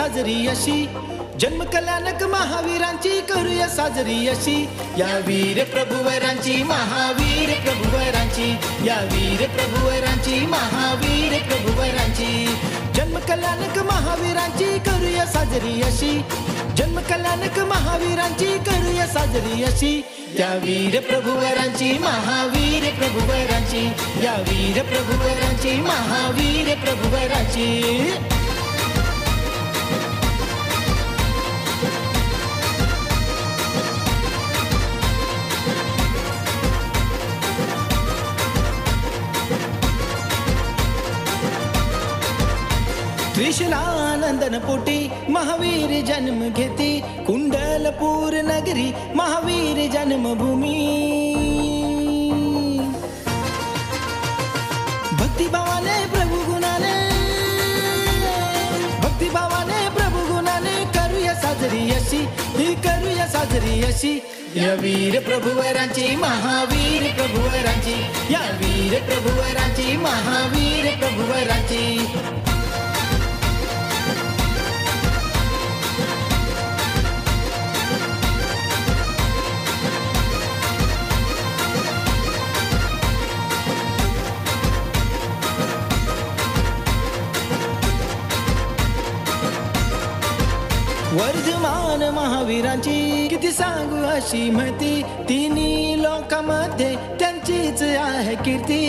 साजरी अशी, जन्म कल्याणक महावीरांची करूया साजरी अशी, या वीर प्रभुवरांची महावीर प्रभुवरांची, या वीर प्रभुवरांची महावीर प्रभुवरांची, जन्म कल्याणक महावीरांची करूया साजरी अशी, जन्म कल्याणक महावीरांची करूया साजरी अशी, या वीर प्रभुवरांची महावीर प्रभुवरांची, या वीर प्रभुवरांची महावीर प्रभुवरांची. त्रिशूलानंदन पोटी महावीर जन्म घेती, कुंडलपूर नगरी महावीर जन्मभूमी, भक्तिभावाने प्रभु गुणाने, भक्तिभावाने प्रभु गुणाने करूया साजरी अशी, ही करूया साजरी अशी, या वीर प्रभुवरांची महावीर प्रभुवरांची, या वीर प्रभुवरांची महावीर प्रभुवरांची. वर्धमान महावीरांची किती सांगू अशी महती, तिन्ही लोकांमध्ये त्यांचीच आहे कीर्ती,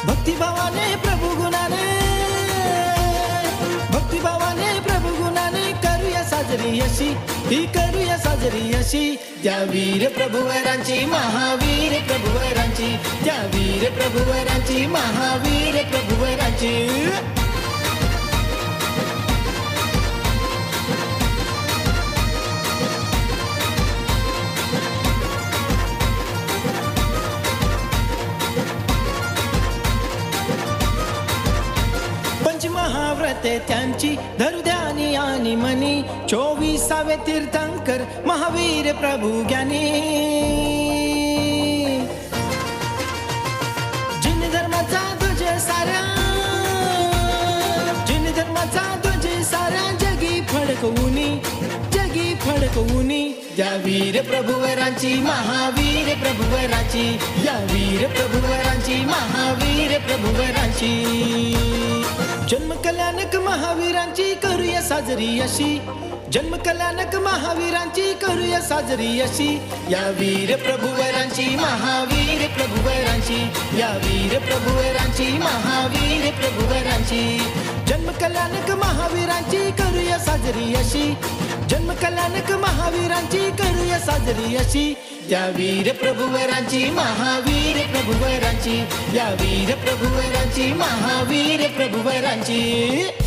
भक्तिभावाने प्रभु गुणाने, भक्तिभावाने प्रभु गुणाने करूया साजरी अशी, ही करूया साजरी अशी, त्या वीर प्रभुवरांची महावीर प्रभुवरांची, त्या वीर प्रभुवरांची महावीर प्रभुवरांची. महाव्रते त्यांची धरू ध्यानी आणि मनी, 24 तीर्थंकर महावीर प्रभु ज्ञानी, जिन धर्माचा ध्वज साऱ्या, जिन धर्माचा ध्वज साऱ्या जगी फडकवूनी, जगी फडकवूनी, या वीर प्रभुवरांची महावीर प्रभुवरांची, या वीर प्रभुवरांची महावीर प्रभुवरांची. जन्म कल्याणक महावीरांची करूया साजरी अशी, जन्म कल्याणक महावीरांची करूया साजरी अशी, या वीर प्रभुवरांची महावीर प्रभुवरांची, या वीर प्रभुवरांची महावीर प्रभुवरांची, जन्म कल्याणक महावीरांची करूया साजरी अशी, जन्म कल्याणक महावीरांची करूया साजरी अशी, त्या वीर प्रभुवरांची महावीर प्रभुवरांची, या वीर प्रभुवरांची महावीर प्रभुवरांची.